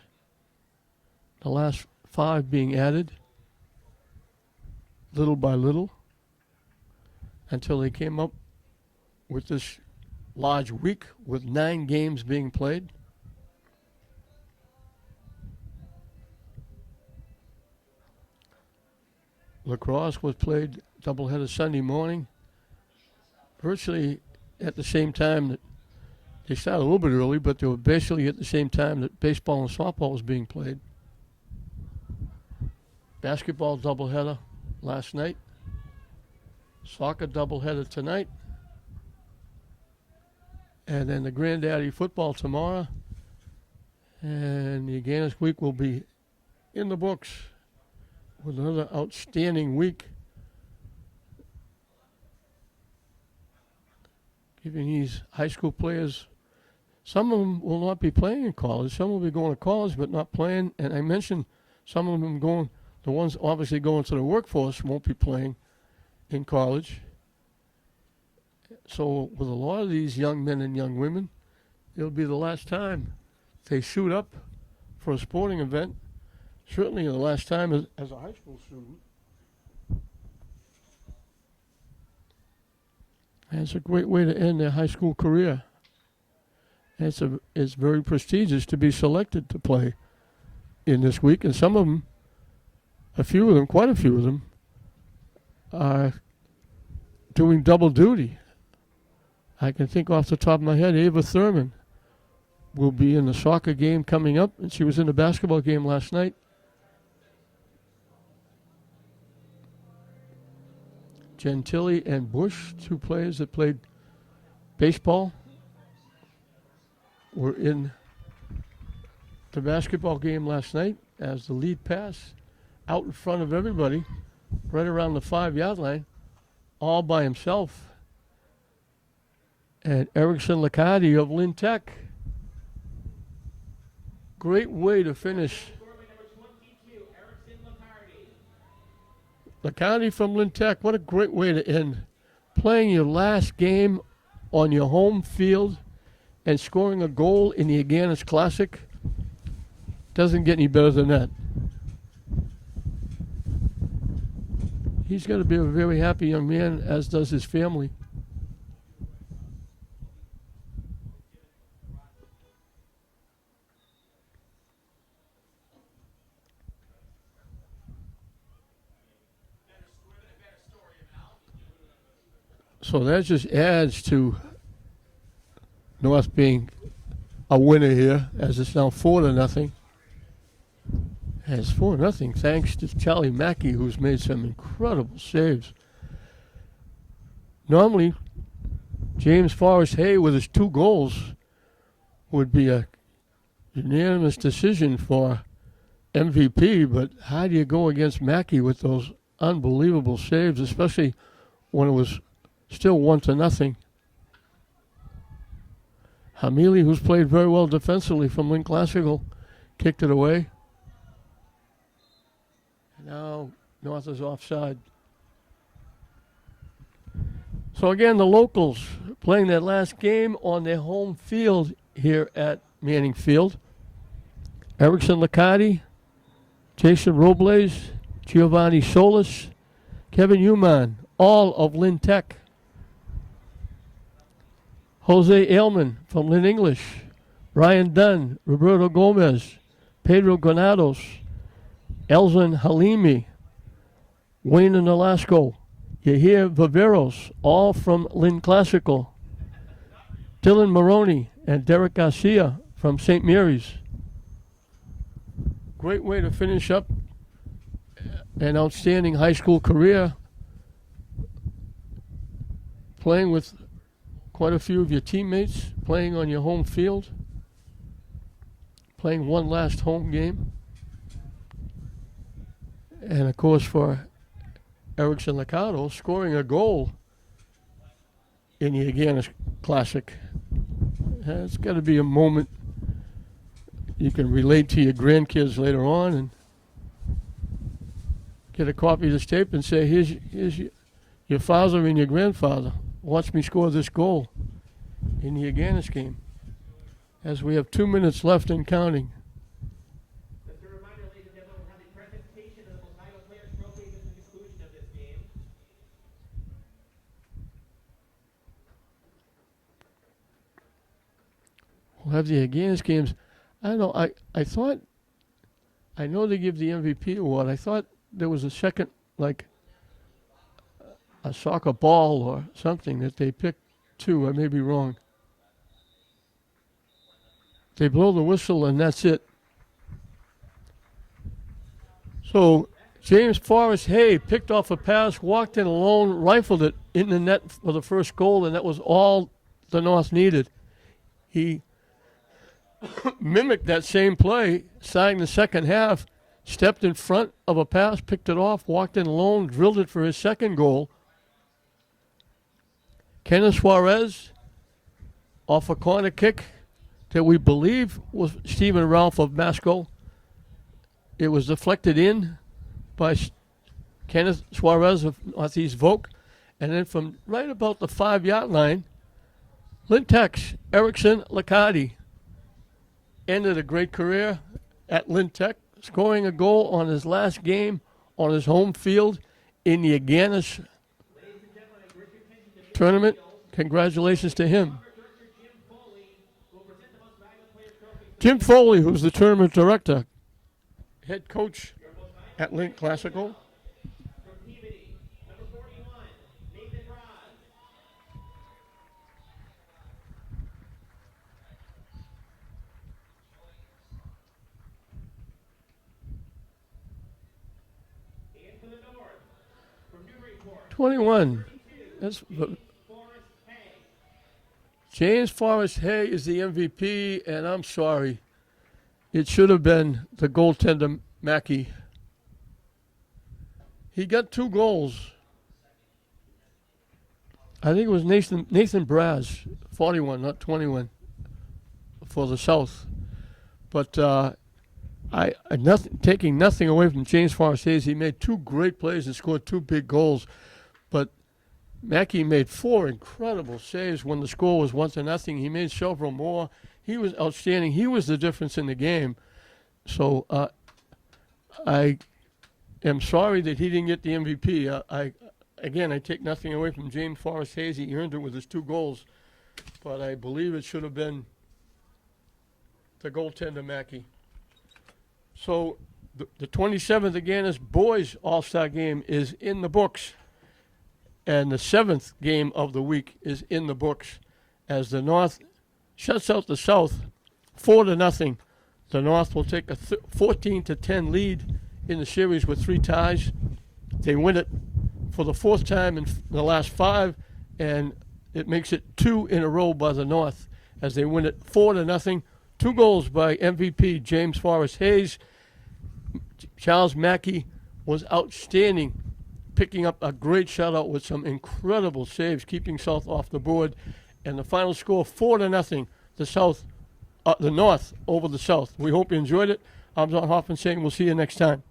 The last 5 being added, little by little, until they came up with this large week with 9 games being played. Lacrosse was played doubleheader Sunday morning, virtually at the same time that they started a little bit early, but they were basically at the same time that baseball and softball was being played. Basketball doubleheader last night. Soccer doubleheader tonight. And then the Granddaddy football tomorrow. And the Agganis week will be in the books with another outstanding week. Giving these high school players, some of them will not be playing in college. Some will be going to college but not playing. And I mentioned some of them going, the ones obviously going to the workforce won't be playing in college. So with a lot of these young men and young women, it'll be the last time they suit up for a sporting event. Certainly the last time as a high school student. And it's a great way to end their high school career. And it's very prestigious to be selected to play in this week. And some of them, a few of them, quite a few of them, are doing double duty. I can think off the top of my head, Ava Thurman will be in the soccer game coming up, and she was in the basketball game last night. Gentili and Bush, 2 players that played baseball, were in the basketball game last night as the lead pass out in front of everybody, right around the 5-yard line, all by himself. And Erickson Lacardi of Lynn Tech. Great way to finish. Lacardi from Lynn Tech, what a great way to end. Playing your last game on your home field and scoring a goal in the Agganis Classic. Doesn't get any better than that. He's got to be a very happy young man, as does his family. So that just adds to North being a winner here, as it's now 4-0. And it's 4-0 thanks to Charlie Mackey, who's made some incredible saves. Normally, James Forrest Hay with his 2 goals would be a unanimous decision for MVP, but how do you go against Mackey with those unbelievable saves, especially when it was still 1-0. Hamili, who's played very well defensively from Lynn Classical, kicked it away. Now North is offside. So again, the locals playing their last game on their home field here at Manning Field. Erickson Lacardi, Jason Robles, Giovanni Solis, Kevin Uman, all of Lynn Tech. Jose Ailman from Lynn English, Ryan Dunn, Roberto Gomez, Pedro Granados, Elzin Halimi, Wayne and Nolasco, Yahir Viveros, all from Lynn Classical, Dylan Maroney and Derek Garcia from St. Mary's. Great way to finish up an outstanding high school career, playing with quite a few of your teammates, playing on your home field, playing one last home game. And of course for Erickson Lacardo, scoring a goal in the Agganis Classic. It's got to be a moment you can relate to your grandkids later on and get a copy of this tape and say, here's your father and your grandfather. Watch me score this goal in the Agganis game. As we have 2 minutes left and counting. Just a reminder, ladies and gentlemen, we'll have the we'll have the Agganis games. I don't know. I thought, I know they give the MVP award. I thought there was a second, like a soccer ball or something that they picked too. I may be wrong. They blow the whistle and that's it. So James Forrest Hay picked off a pass, walked in alone, rifled it in the net for the first goal, and that was all the North needed. He mimicked that same play, starting the second half, stepped in front of a pass, picked it off, walked in alone, drilled it for his second goal. Kenneth Suarez off a corner kick that we believe was Stephen Ralph of Masco. It was deflected in by Kenneth Suarez of Northeast Vogue. And then from right about the 5-yard line, Lintex Erickson Lacardi ended a great career at Lintec, scoring a goal on his last game on his home field in the Agganis tournament. Congratulations to him. Jim Foley, who's the tournament director, head coach at Link Classical. And to the north, from Newburyport, 21. That's Forrest Hay. James Forrest Hay is the MVP, and I'm sorry. It should have been the goaltender, Mackey. He got 2 goals. I think it was Nathan Braz, 41, not 21, for the South. But taking nothing away from James Forrest Hayes, he made 2 great plays and scored 2 big goals. But Mackey made 4 incredible saves when the score was 1-0. He made several more. He was outstanding. He was the difference in the game. So I am sorry that he didn't get the MVP. I take nothing away from James Forrest Hayes. He earned it with his 2 goals. But I believe it should have been the goaltender, Mackey. So the 27th Agganis Boys All-Star Game is in the books. And the 7th game of the week is in the books as the North shuts out the South 4-0. The North will take a 14-10 lead in the series with 3 ties. They win it for the 4th time in the last 5, and it makes it 2 in a row by the North as they win it 4-0. 2 goals by MVP James Forrest Hayes. Charles Mackey was outstanding, picking up a great shutout with some incredible saves, keeping South off the board. And the final score, 4-0, the North over the South. We hope you enjoyed it. I'm John Hoffman saying we'll see you next time.